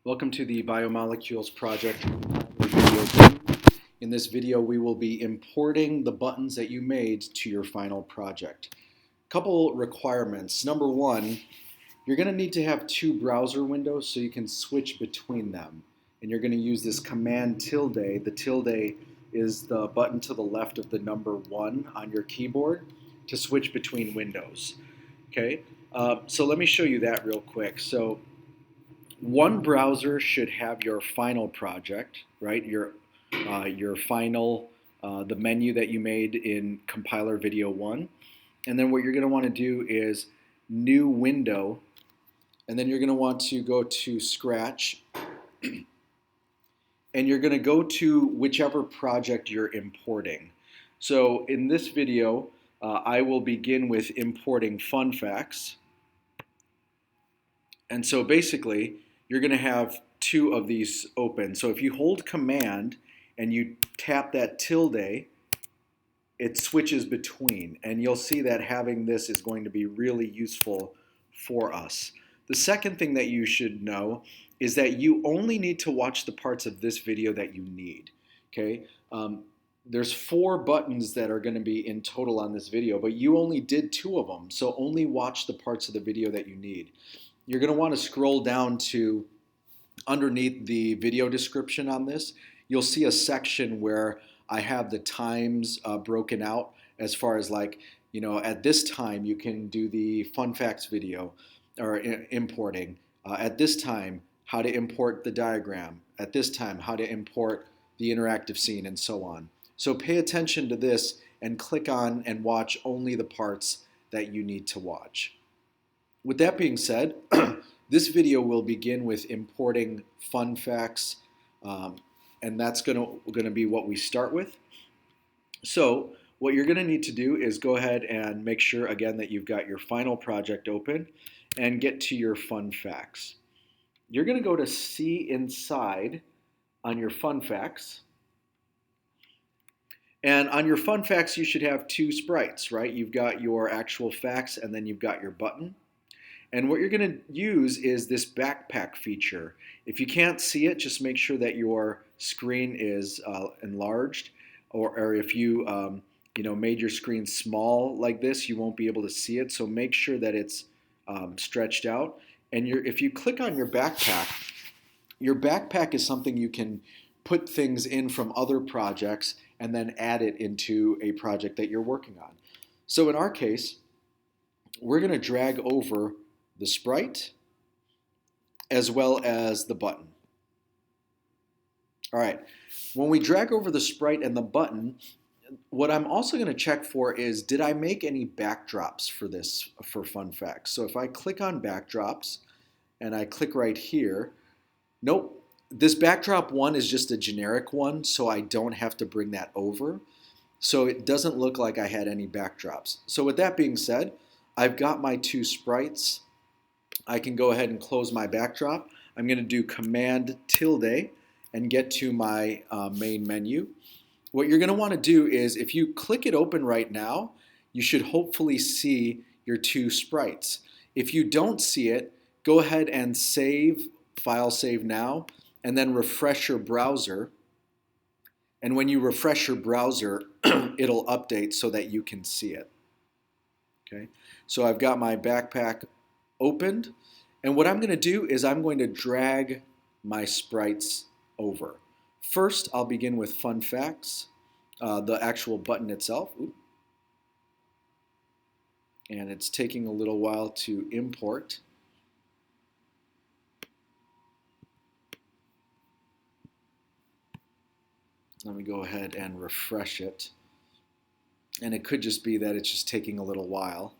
Welcome to the Biomolecules project video 2. In this video, we will be importing the buttons that you made to your final project. Couple requirements. Number one, you're going to need to have two browser windows so you can switch between them. And you're going to use this command tilde. The tilde is the button to the left of the number 1 on your keyboard to switch between windows. Okay, so let me show you that real quick. So one browser should have your final project, right? Your final, the menu that you made in compiler video 1. And then what you're going to want to do is new window, and then you're going to want to go to Scratch, and you're going to go to whichever project you're importing. So in this video, I will begin with importing fun facts. And so basically, you're going to have two of these open. So if you hold Command and you tap that tilde, it switches between. And you'll see that having this is going to be really useful for us. The second thing that you should know is that you only need to watch the parts of this video that you need. Okay? There's 4 buttons that are going to be in total on this video, but you only did 2 of them. So only watch the parts of the video that you need. You're going to want to scroll down to underneath the video description on this. You'll see a section where I have the times broken out as far as like, at this time you can do the fun facts video or importing. At this time, how to import the diagram. At this time, how to import the interactive scene and so on. So pay attention to this and click on and watch only the parts that you need to watch. With that being said, this video will begin with importing fun facts, and that's going to be what we start with. So what you're going to need to do is go ahead and make sure, again, that you've got your final project open and get to your fun facts. You're going to go to See Inside on your fun facts. And on your fun facts, you should have 2 sprites, right? You've got your actual facts, and then you've got your button. And what you're going to use is this backpack feature. If you can't see it, just make sure that your screen is enlarged, or if you made your screen small like this, you won't be able to see it. So make sure that it's stretched out. And if you click on your backpack is something you can put things in from other projects and then add it into a project that you're working on. So in our case, we're going to drag over the sprite as well as the button. All right, when we drag over the sprite and the button, what I'm also going to check for is, did I make any backdrops for this for fun facts? So if I click on backdrops and I click right here, nope, this backdrop 1 is just a generic one, so I don't have to bring that over. So it doesn't look like I had any backdrops. So with that being said, I've got my 2 sprites. I can go ahead and close my backdrop. I'm going to do Command tilde and get to my main menu. What you're going to want to do is, if you click it open right now, you should hopefully see your 2 sprites. If you don't see it, go ahead and save, file save now, and then refresh your browser. And when you refresh your browser, it'll update so that you can see it. Okay, so I've got my backpack opened, and what I'm going to do is I'm going to drag my sprites over. First, I'll begin with fun facts, the actual button itself. Ooh. And it's taking a little while to import. Let me go ahead and refresh it. And it could just be that it's just taking a little while.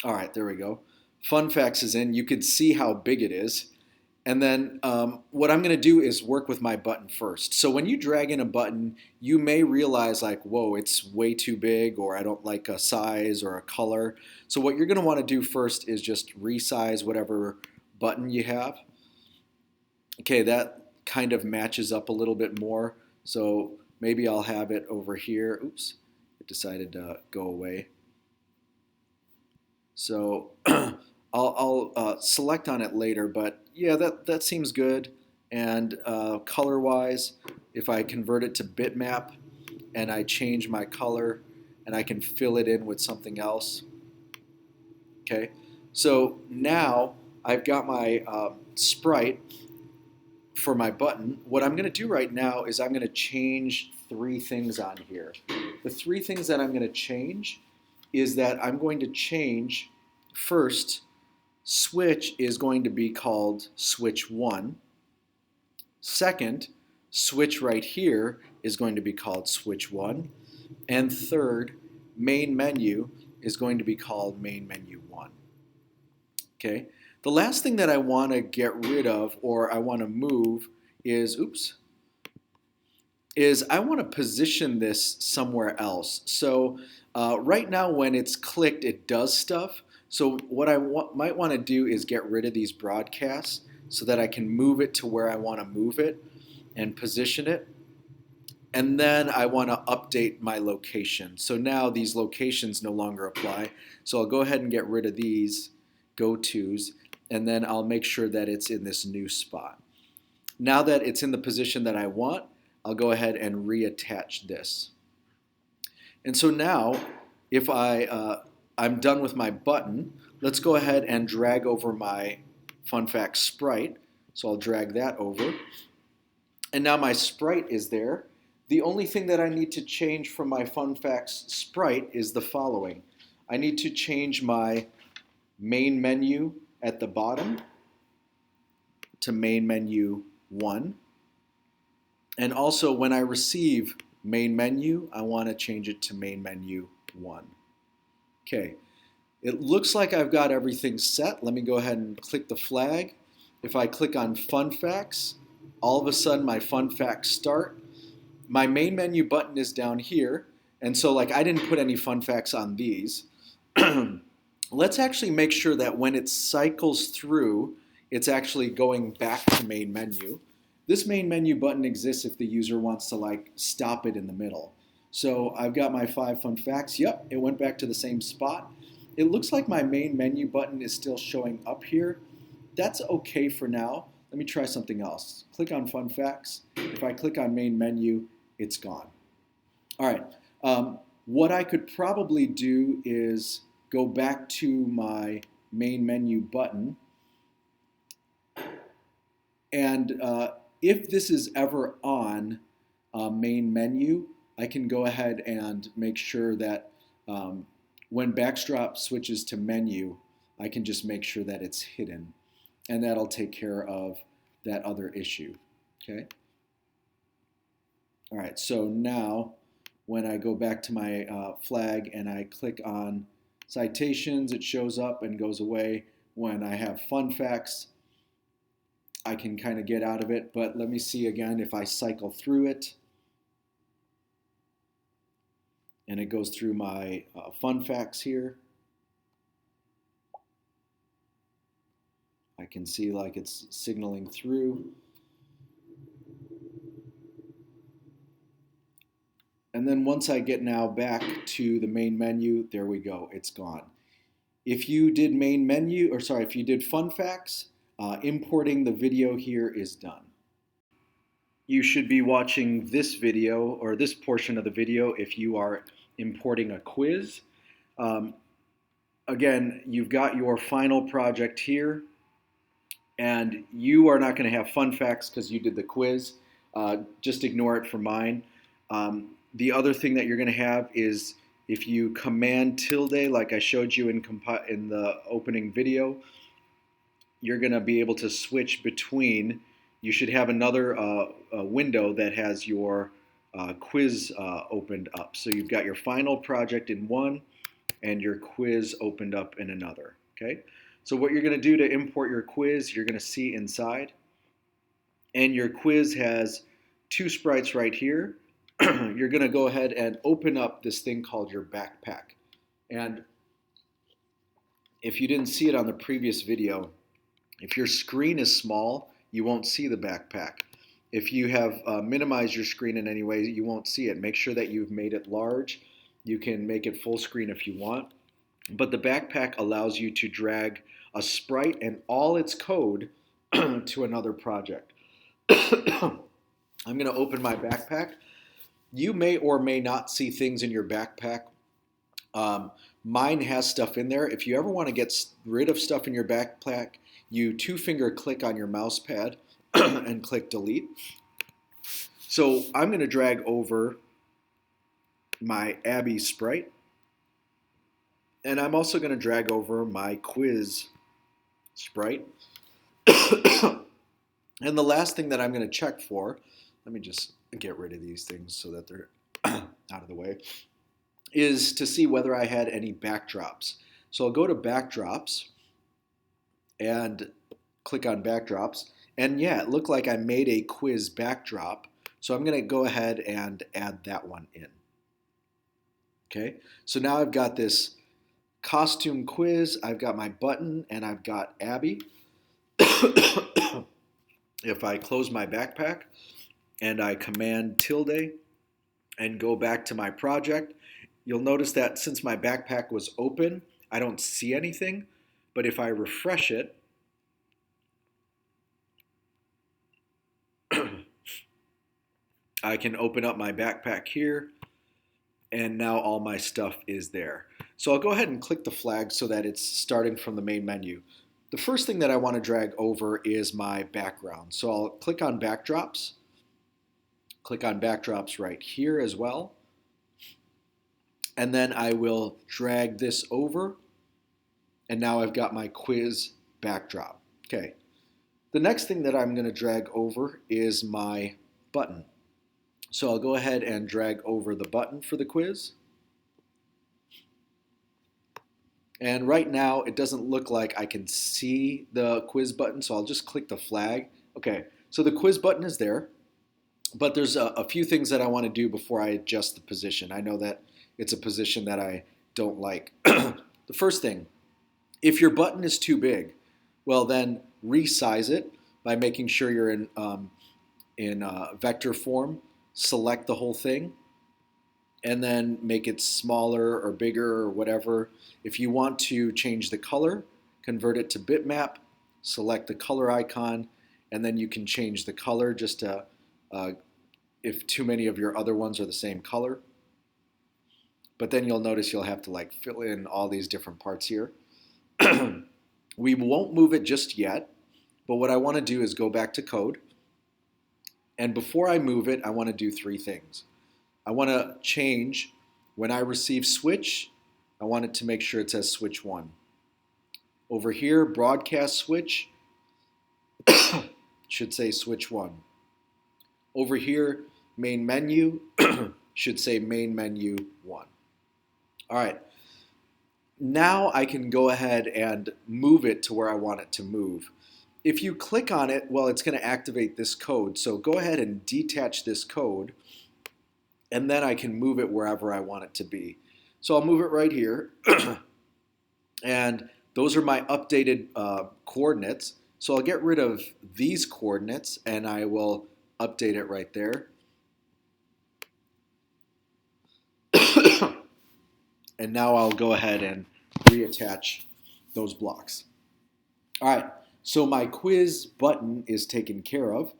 All right, there we go. Fun facts is in. You can see how big it is. And then what I'm going to do is work with my button first. So when you drag in a button, you may realize like, whoa, it's way too big, or I don't like a size or a color. So what you're going to want to do first is just resize whatever button you have. Okay, that kind of matches up a little bit more. So maybe I'll have it over here. Oops, it decided to go away. So I'll select on it later, but yeah, that seems good. And color-wise, if I convert it to bitmap and I change my color and I can fill it in with something else, okay? So now I've got my sprite for my button. What I'm going to do right now is I'm going to change three things on here. The three things that I'm going to change is that I'm going to change first, switch is going to be called switch 1. Second, switch right here is going to be called switch 1. And third, main menu is going to be called main menu 1. Okay. The last thing that I want to get rid of or I want to move is, I want to position this somewhere else. So right now when it's clicked, it does stuff. So what I might want to do is get rid of these broadcasts so that I can move it to where I want to move it and position it. And then I want to update my location. So now these locations no longer apply. So I'll go ahead and get rid of these go-tos, and then I'll make sure that it's in this new spot. Now that it's in the position that I want, I'll go ahead and reattach this. And so now, if I'm done with my button, let's go ahead and drag over my Fun Facts sprite. So I'll drag that over. And now my sprite is there. The only thing that I need to change from my Fun Facts sprite is the following. I need to change my main menu at the bottom to main menu 1. And also when I receive main menu, I want to change it to main menu 1. Okay, it looks like I've got everything set. Let me go ahead and click the flag. If I click on Fun Facts, all of a sudden my Fun Facts start. My main menu button is down here, and so like I didn't put any Fun Facts on these. Let's actually make sure that when it cycles through, it's actually going back to main menu. This main menu button exists if the user wants to like stop it in the middle. So I've got my 5 Fun Facts. Yep, it went back to the same spot. It looks like my main menu button is still showing up here. That's okay for now. Let me try something else. Click on Fun Facts. If I click on main menu, it's gone. All right. What I could probably do is go back to my main menu button. And if this is ever on main menu, I can go ahead and make sure that when backdrop switches to menu, I can just make sure that it's hidden. And that'll take care of that other issue. Okay. All right, so now when I go back to my flag and I click on citations, it shows up and goes away. When I have Fun Facts, I can kind of get out of it, but let me see again if I cycle through it. And it goes through my Fun Facts here. I can see like it's signaling through. And then once I get now back to the main menu, there we go, it's gone. If you did main menu, or sorry, if you did Fun Facts, importing the video here is done. You should be watching this video or this portion of the video if you are importing a quiz. Again, you've got your final project here, and you are not going to have Fun Facts because you did the quiz. Just ignore it for mine. The other thing that you're going to have is if you command tilde, like I showed you in the opening video, you're going to be able to switch between. You should have another window that has your quiz opened up. So you've got your final project in one and your quiz opened up in another. Okay. So what you're going to do to import your quiz, you're going to see inside. And your quiz has 2 sprites right here. You're going to go ahead and open up this thing called your backpack. And if you didn't see it on the previous video, if your screen is small, you won't see the backpack. If you have minimized your screen in any way, you won't see it. Make sure that you've made it large. You can make it full screen if you want. but the backpack allows you to drag a sprite and all its code to another project. I'm going to open my backpack. You may or may not see things in your backpack. Um, Mine has stuff in there. If you ever want to get rid of stuff in your backpack, you two-finger click on your mouse pad and click delete. So I'm going to drag over my Abby sprite, and I'm also going to drag over my quiz sprite. And the last thing that I'm going to check for, let me just get rid of these things so that they're out of the way, is to see whether I had any backdrops. So I'll go to backdrops and click on backdrops. And yeah, it looked like I made a quiz backdrop. So I'm going to go ahead and add that one in. Okay, so now I've got this costume quiz, I've got my button, and I've got Abby. If I close my backpack and I command tilde and go back to my project, you'll notice that since my backpack was open, I don't see anything. But if I refresh it, I can open up my backpack here, and now all my stuff is there. So I'll go ahead and click the flag so that it's starting from the main menu. The first thing that I want to drag over is my background. So I'll click on backdrops, right here as well. And then I will drag this over, and now I've got my quiz backdrop. Okay. The next thing that I'm going to drag over is my button. So I'll go ahead and drag over the button for the quiz. And right now, it doesn't look like I can see the quiz button, so I'll just click the flag. Okay, so the quiz button is there, but there's a few things that I want to do before I adjust the position. I know that it's a position that I don't like. The first thing, if your button is too big, well then resize it by making sure you're in vector form. Select the whole thing, and then make it smaller or bigger or whatever. If you want to change the color, convert it to bitmap, select the color icon, and then you can change the color just to, if too many of your other ones are the same color. But then you'll notice you'll have to like fill in all these different parts here. We won't move it just yet, but what I want to do is go back to code. And before I move it, I want to do three things. I want to change when I receive switch, I want it to make sure it says switch 1. Over here, broadcast switch should say switch 1. Over here, main menu should say main menu 1. All right. Now I can go ahead and move it to where I want it to move. If you click on it, well, it's going to activate this code. So go ahead and detach this code, and then I can move it wherever I want it to be. So I'll move it right here. And those are my updated coordinates. So I'll get rid of these coordinates, and I will update it right there. And now I'll go ahead and reattach those blocks. All right, so my quiz button is taken care of.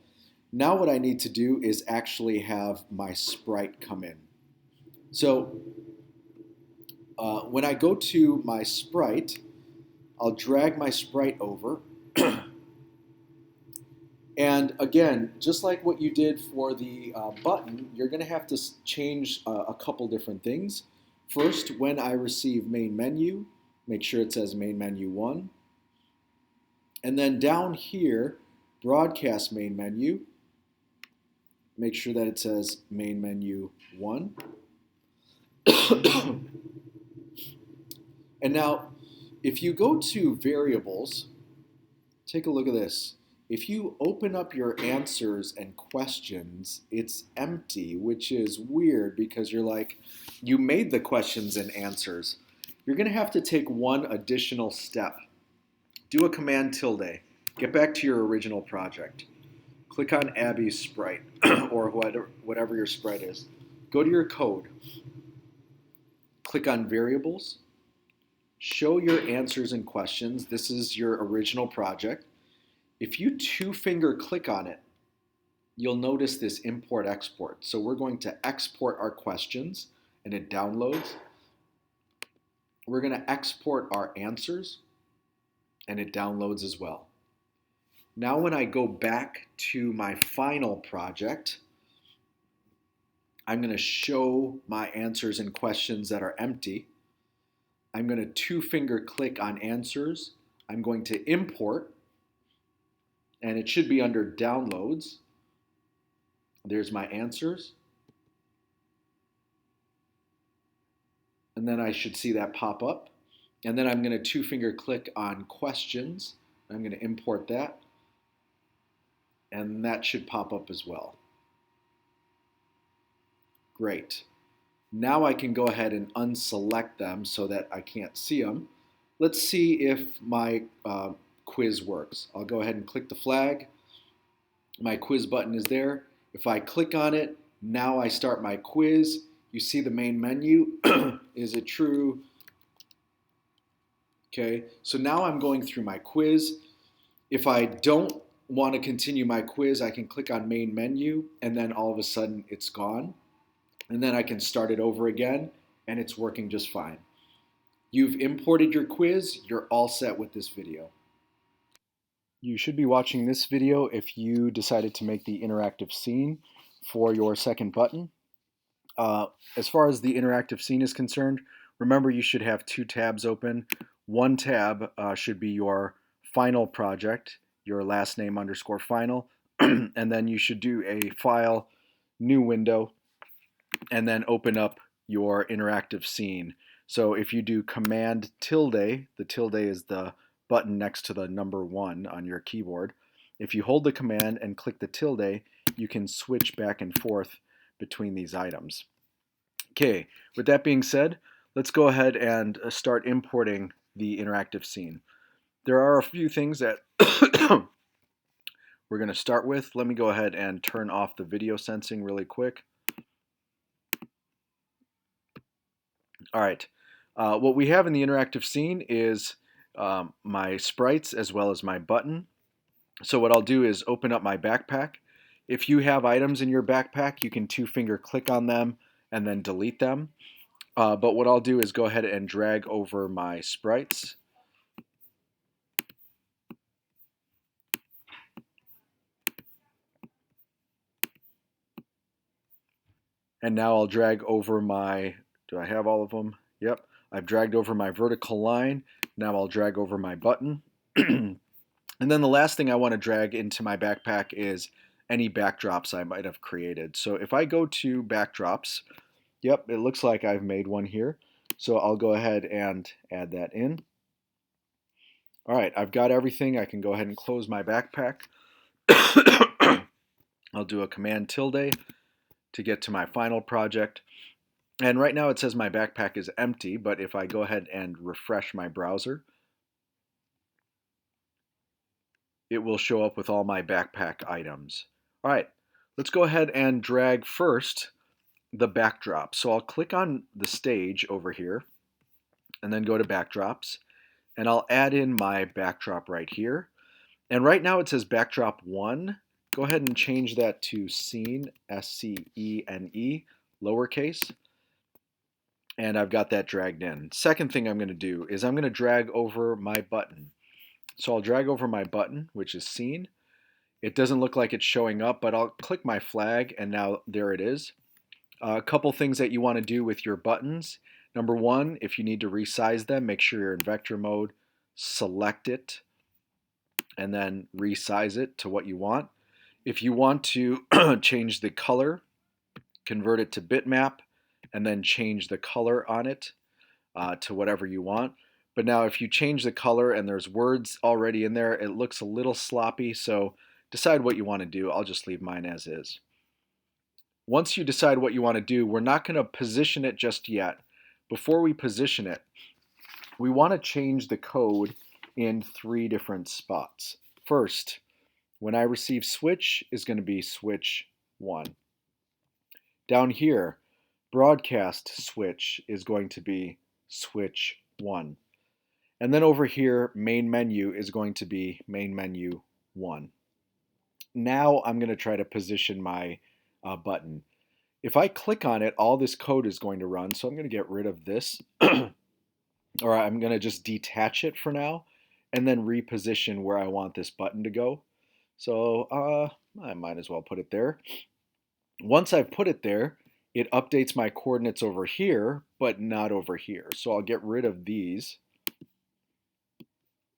Now what I need to do is actually have my sprite come in. So when I go to my sprite, I'll drag my sprite over. And again, just like what you did for the button, you're going to have to change a couple different things. First, when I receive main menu, make sure it says main menu 1. And then down here, broadcast main menu, make sure that it says main menu 1. And now, if you go to variables, take a look at this. If you open up your answers and questions, it's empty, which is weird because you're like, you made the questions and answers. You're going to have to take one additional step. Do a command tilde. Get back to your original project. Click on Abby's sprite, or whatever your sprite is. Go to your code. Click on variables. show your answers and questions. This is your original project. If you two-finger click on it, you'll notice this import export. So we're going to export our questions and it downloads. We're going to export our answers and it downloads as well. Now when I go back to my final project, I'm going to show my answers and questions that are empty. I'm going to two-finger click on answers. I'm going to import, and it should be under downloads. There's my answers. And then I should see that pop up. And then I'm going to two-finger click on questions. I'm going to import that. And that should pop up as well. Great. Now I can go ahead and unselect them so that I can't see them. Let's see if my quiz works. I'll go ahead and click the flag. My quiz button is there. If I click on it, now I start my quiz. You see the main menu. Is it true? Okay, so now I'm going through my quiz. If I don't want to continue my quiz, I can click on main menu and then all of a sudden it's gone. And then I can start it over again and it's working just fine. You've imported your quiz, you're all set with this video. You should be watching this video if you decided to make the interactive scene for your second button. As far as the interactive scene is concerned, remember you should have two tabs open. One tab should be your final project, your last name underscore final, and then you should do a file, new window, and then open up your interactive scene. So if you do command tilde, the tilde is the button next to the number 1 on your keyboard. If you hold the command and click the tilde, you can switch back and forth between these items. Okay, with that being said, let's go ahead and start importing the interactive scene. There are a few things that we're going to start with. Let me go ahead and turn off the video sensing really quick. All right, what we have in the interactive scene is my sprites as well as my button. So what I'll do is open up my backpack. If you have items in your backpack, you can two-finger click on them and then delete them. But what I'll do is go ahead and drag over my sprites. And now I'll drag over my, do I have all of them? Yep, I've dragged over my vertical line. Now I'll drag over my button. And then the last thing I want to drag into my backpack is any backdrops I might have created. So if I go to backdrops, yep, it looks like I've made one here. So I'll go ahead and add that in. All right, I've got everything. I can go ahead and close my backpack. I'll do a command tilde to get to my final project. And right now it says my backpack is empty, but if I go ahead and refresh my browser, it will show up with all my backpack items. All right, let's go ahead and drag first the backdrop. So I'll click on the stage over here and then go to backdrops, and I'll add in my backdrop right here. And right now it says backdrop 1. Go ahead and change that to scene, S-C-E-N-E, lowercase. And I've got that dragged in. Second thing I'm going to do is I'm going to drag over my button. So I'll drag over my button, which is scene. It doesn't look like it's showing up, but I'll click my flag, and now there it is. A couple things that you want to do with your buttons. Number one, if you need to resize them, make sure you're in vector mode, select it, and then resize it to what you want. If you want to change the color, convert it to bitmap, and then change the color on it to whatever you want. But now if you change the color and there's words already in there, it looks a little sloppy, so decide what you want to do. I'll just leave mine as is. Once you decide what you want to do, we're not going to position it just yet. Before we position it, we want to change the code in 3 different spots. First, when I receive switch is going to be switch 1. Down here, broadcast switch is going to be switch 1. And then over here, main menu is going to be main menu 1. Now I'm going to try to position my button. If I click on it, all this code is going to run. So I'm going to get rid of this, or I'm going to just detach it for now, and then reposition where I want this button to go. So I might as well put it there. Once I've put it there, it updates my coordinates over here, but not over here. So I'll get rid of these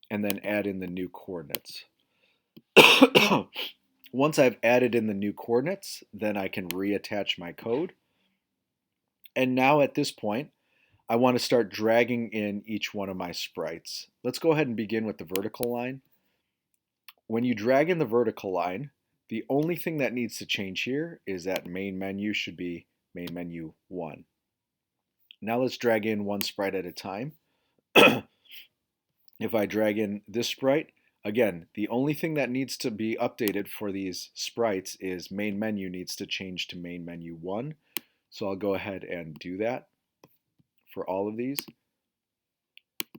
and then add in the new coordinates. Once I've added in the new coordinates, then I can reattach my code. And now at this point, I want to start dragging in each one of my sprites. Let's go ahead and begin with the vertical line. When you drag in the vertical line, the only thing that needs to change here is that main menu should be main menu 1. Now let's drag in one sprite at a time. If I drag in this sprite, again, the only thing that needs to be updated for these sprites is main menu needs to change to main menu 1. So I'll go ahead and do that for all of these.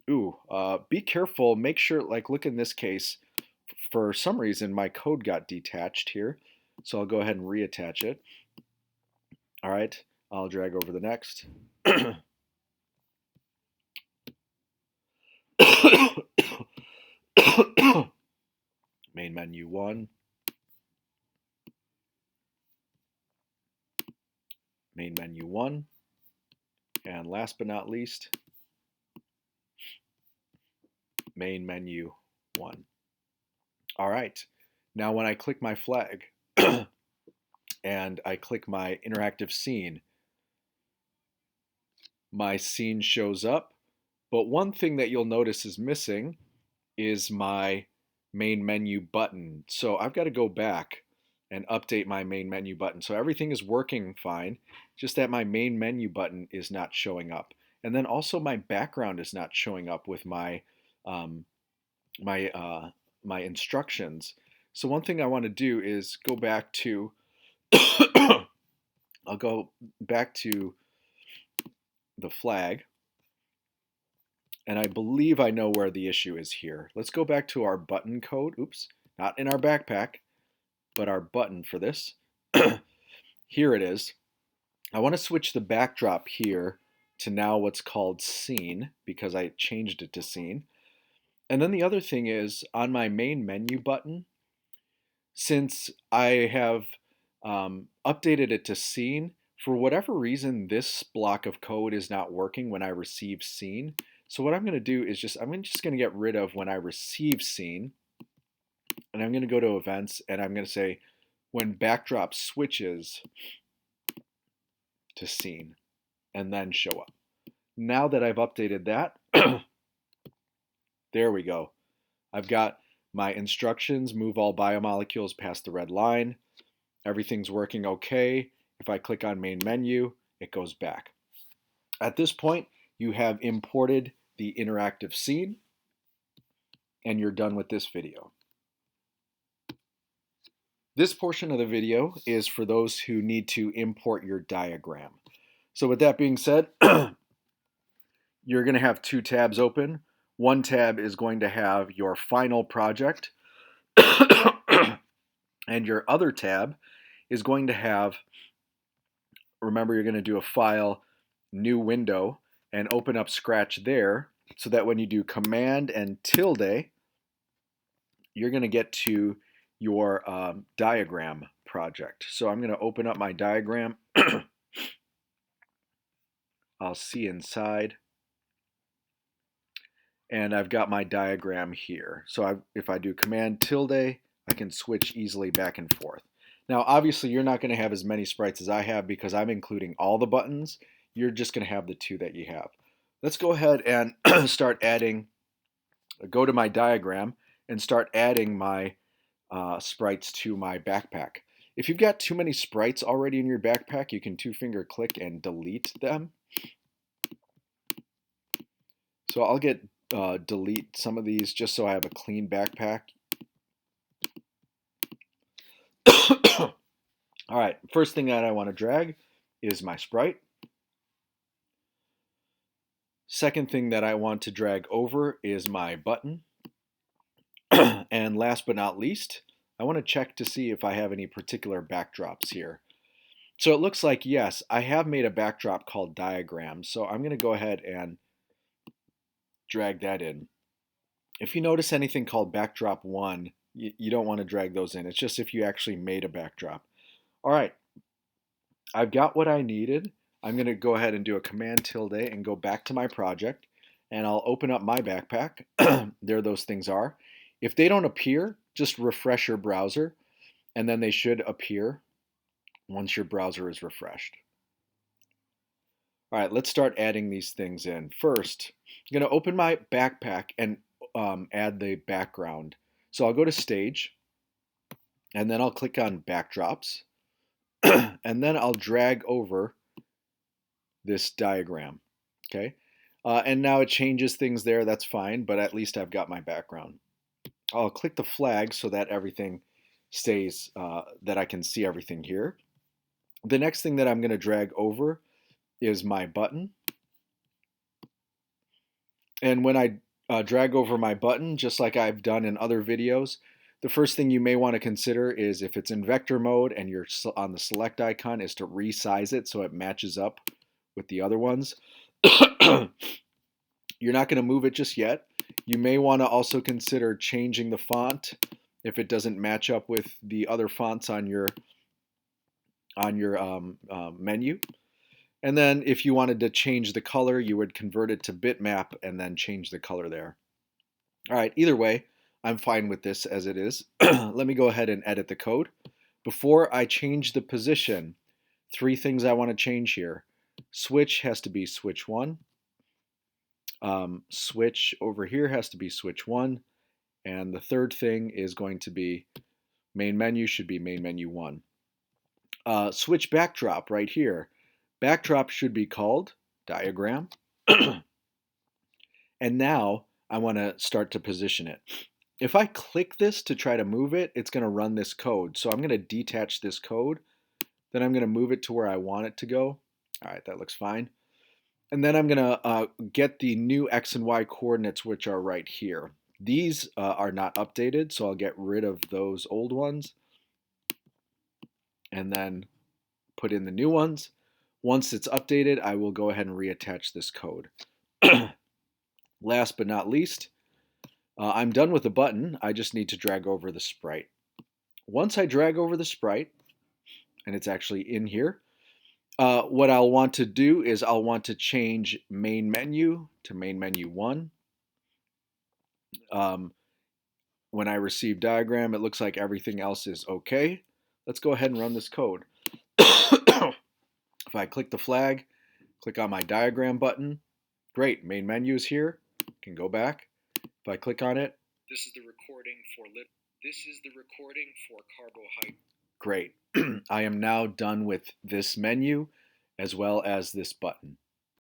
Ooh, be careful. Make sure, like, look in this case, for some reason my code got detached here. So I'll go ahead and reattach it. All right, I'll drag over the next. Main menu 1. Main menu 1. And last but not least, main menu 1. All right, now when I click my flag and I click my interactive scene, my scene shows up. But one thing that you'll notice is missing is my main menu button. So I've got to go back and update my main menu button. So everything is working fine, just that my main menu button is not showing up. And then also my background is not showing up with my my instructions. So one thing I want to do is go back to I'll go back to the flag, and I believe I know where the issue is here. Let's go back to our button code. Oops, not in our backpack, but our button for this. Here it is. I want to switch the backdrop here to now what's called scene, because I changed it to scene. And then the other thing is on my main menu button, since I have updated it to scene, for whatever reason, this block of code is not working when I receive scene. So what I'm going to do is I'm just going to get rid of when I receive scene, and I'm going to go to events, and I'm going to say when backdrop switches to scene, and then show up. Now that I've updated that, there we go. I've got my instructions, move all biomolecules past the red line. Everything's working okay. If I click on main menu, it goes back. At this point, you have imported the interactive scene, and you're done with this video. This portion of the video is for those who need to import your diagram. So with that being said, you're going to have two tabs open. One tab is going to have your final project, and your other tab is going to have, remember, you're going to do a file, new window, and open up Scratch there, so that when you do command and tilde, you're going to get to your diagram project. So I'm going to open up my diagram. I'll see inside. And I've got my diagram here. So if I do command tilde, I can switch easily back and forth. Now, obviously, you're not going to have as many sprites as I have because I'm including all the buttons. You're just going to have the two that you have. Let's go ahead and start adding, go to my diagram and start adding my sprites to my backpack. If you've got too many sprites already in your backpack, you can two-finger click and delete them. So I'll delete some of these just so I have a clean backpack. All right, first thing that I want to drag is my sprite. second thing that I want to drag over is my button. And last but not least, I want to check to see if I have any particular backdrops here. So it looks like, yes, I have made a backdrop called diagram. So I'm going to go ahead and drag that in. If you notice anything called backdrop 1, you don't want to drag those in. It's just if you actually made a backdrop. All right, I've got what I needed. I'm going to go ahead and do a command tilde and go back to my project. And I'll open up my backpack. There those things are. If they don't appear, just refresh your browser, and then they should appear once your browser is refreshed. All right, let's start adding these things in. First, I'm going to open my backpack and add the background. So I'll go to Stage, and then I'll click on Backdrops, and then I'll drag over this diagram. Okay, and now it changes things there. That's fine, but at least I've got my background. I'll click the flag so that everything stays, that I can see everything here. The next thing that I'm going to drag over is my button. And when I drag over my button, just like I've done in other videos, the first thing you may want to consider is if it's in vector mode and you're on the select icon is to resize it so it matches up with the other ones. You're not going to move it just yet. You may want to also consider changing the font if it doesn't match up with the other fonts on your menu. And then if you wanted to change the color, you would convert it to bitmap and then change the color there. All right, either way, I'm fine with this as it is. Let me go ahead and edit the code. Before I change the position, 3 things I want to change here. Switch has to be switch 1. Switch over here has to be switch 1. And the third thing is going to be main menu should be main menu 1. Switch backdrop right here. Backdrop should be called diagram. And now I want to start to position it. If I click this to try to move it, it's going to run this code. So I'm going to detach this code. Then I'm going to move it to where I want it to go. All right, that looks fine. And then I'm going to get the new X and Y coordinates, which are right here. These are not updated, so I'll get rid of those old ones. And then put in the new ones. Once it's updated, I will go ahead and reattach this code. Last but not least, I'm done with the button. I just need to drag over the sprite. Once I drag over the sprite, and it's actually in here, what I'll want to do is I'll want to change main menu to main menu 1. When I receive diagram, it looks like everything else is okay. Let's go ahead and run this code. If I click the flag, click on my diagram button, great, main menu is here. Can go back. If I click on it, this is the recording for carbohydrate. Great. I am now done with this menu as well as this button.